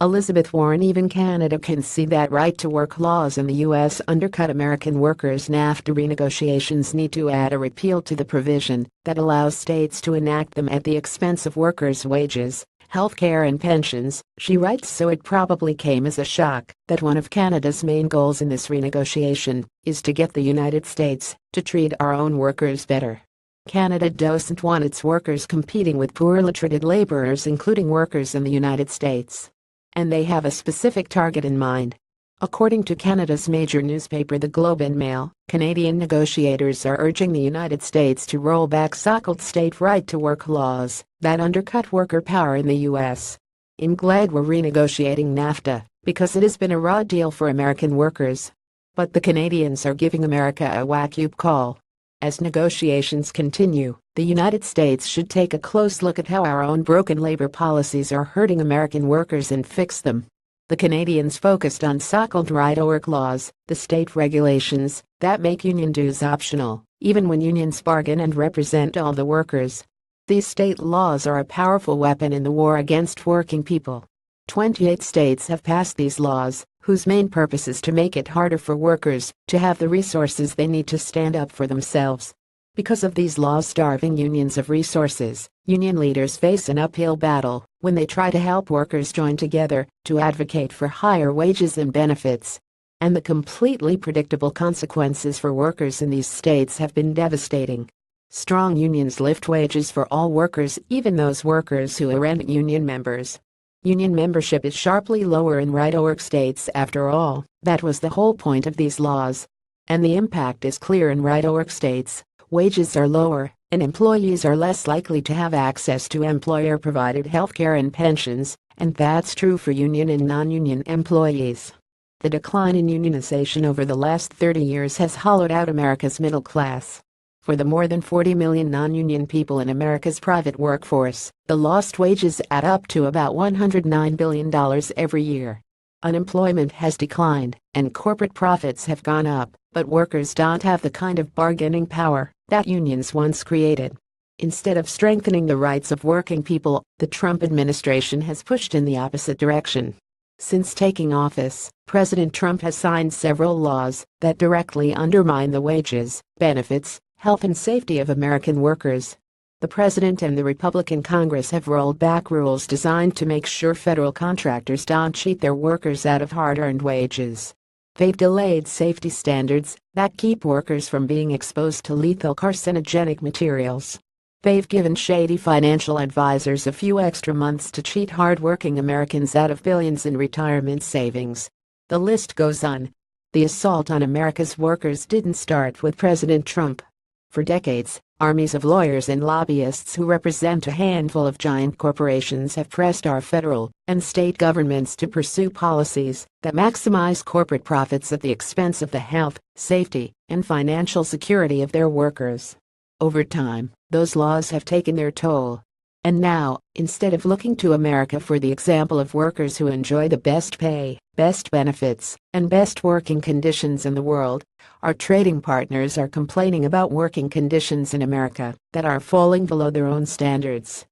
Elizabeth Warren, even Canada can see that right-to-work laws in the U.S. undercut American workers. NAFTA renegotiations need to add a repeal to the provision that allows states to enact them at the expense of workers' wages, health care and pensions, she writes. So it probably came as a shock that one of Canada's main goals in this renegotiation is to get the United States to treat our own workers better. Canada doesn't want its workers competing with poorly treated laborers, including workers in the United States. And they have a specific target in mind. According to Canada's major newspaper The Globe and Mail, Canadian negotiators are urging the United States to roll back so-called state right-to-work laws that undercut worker power in the U.S. I'm glad we're renegotiating NAFTA because it has been a raw deal for American workers. But the Canadians are giving America a wake-up call. As negotiations continue, the United States should take a close look at how our own broken labor policies are hurting American workers and fix them. The Canadians focused on so-called right-to-work laws, the state regulations that make union dues optional, even when unions bargain and represent all the workers. These state laws are a powerful weapon in the war against working people. 28 states have passed these laws, whose main purpose is to make it harder for workers to have the resources they need to stand up for themselves. Because of these laws starving unions of resources, union leaders face an uphill battle when they try to help workers join together to advocate for higher wages and benefits. And the completely predictable consequences for workers in these states have been devastating. Strong unions lift wages for all workers, even those workers who aren't union members. Union membership is sharply lower in right-to-work states. After all, that was the whole point of these laws. And the impact is clear in right-to-work states. Wages are lower, and employees are less likely to have access to employer-provided health care and pensions, and that's true for union and non-union employees. The decline in unionization over the last 30 years has hollowed out America's middle class. For the more than 40 million non-union people in America's private workforce, the lost wages add up to about $109 billion every year. Unemployment has declined, and corporate profits have gone up, but workers don't have the kind of bargaining power that unions once created. Instead of strengthening the rights of working people, the Trump administration has pushed in the opposite direction. Since taking office, President Trump has signed several laws that directly undermine the wages, benefits, health and safety of American workers. The President and the Republican Congress have rolled back rules designed to make sure federal contractors don't cheat their workers out of hard-earned wages. They've delayed safety standards that keep workers from being exposed to lethal carcinogenic materials. They've given shady financial advisors a few extra months to cheat hard-working Americans out of billions in retirement savings. The list goes on. The assault on America's workers didn't start with President Trump. For decades, armies of lawyers and lobbyists who represent a handful of giant corporations have pressed our federal and state governments to pursue policies that maximize corporate profits at the expense of the health, safety, and financial security of their workers. Over time, those laws have taken their toll. And now, instead of looking to America for the example of workers who enjoy the best pay, best benefits, and best working conditions in the world, our trading partners are complaining about working conditions in America that are falling below their own standards.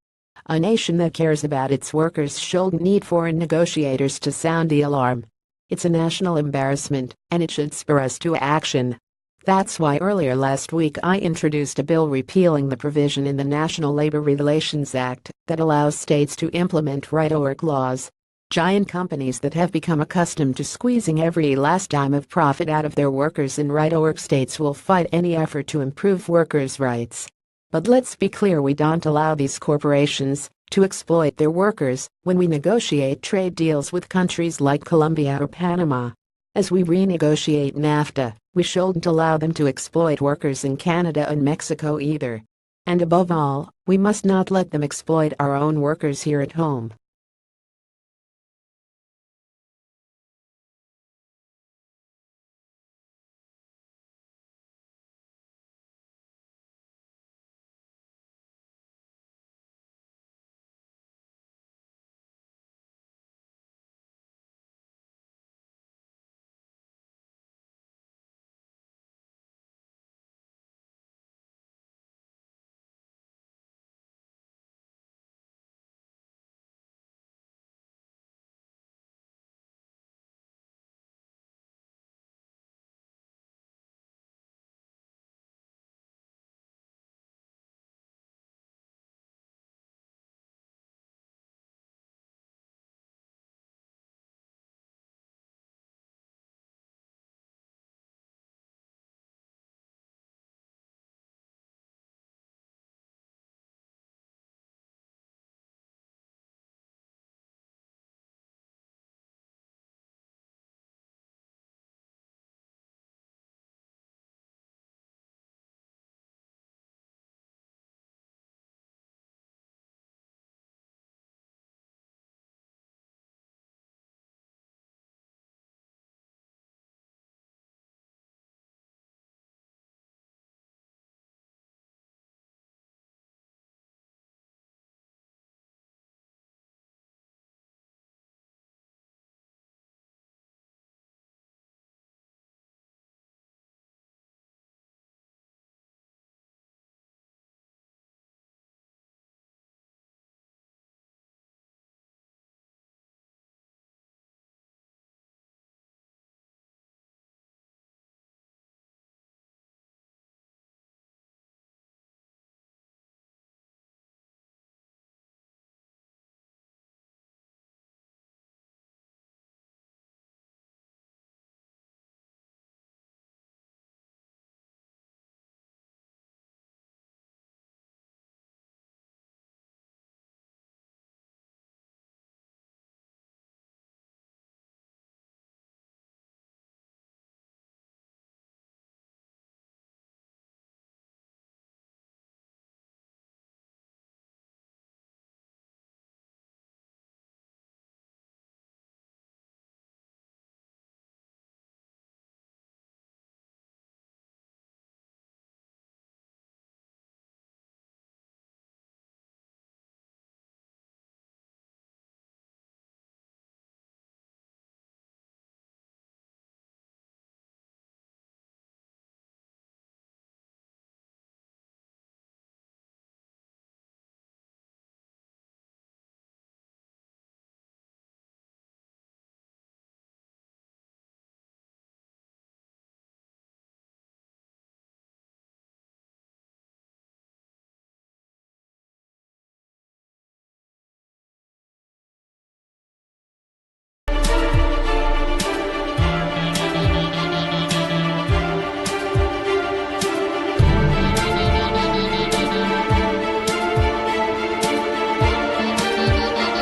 A nation that cares about its workers shouldn't need foreign negotiators to sound the alarm. It's a national embarrassment, and it should spur us to action. That's why earlier last week I introduced a bill repealing the provision in the National Labor Relations Act that allows states to implement right-to-work laws. Giant companies that have become accustomed to squeezing every last dime of profit out of their workers in right-to-work states will fight any effort to improve workers' rights. But let's be clear, we don't allow these corporations to exploit their workers when we negotiate trade deals with countries like Colombia or Panama. As we renegotiate NAFTA, we shouldn't allow them to exploit workers in Canada and Mexico either. And above all, we must not let them exploit our own workers here at home.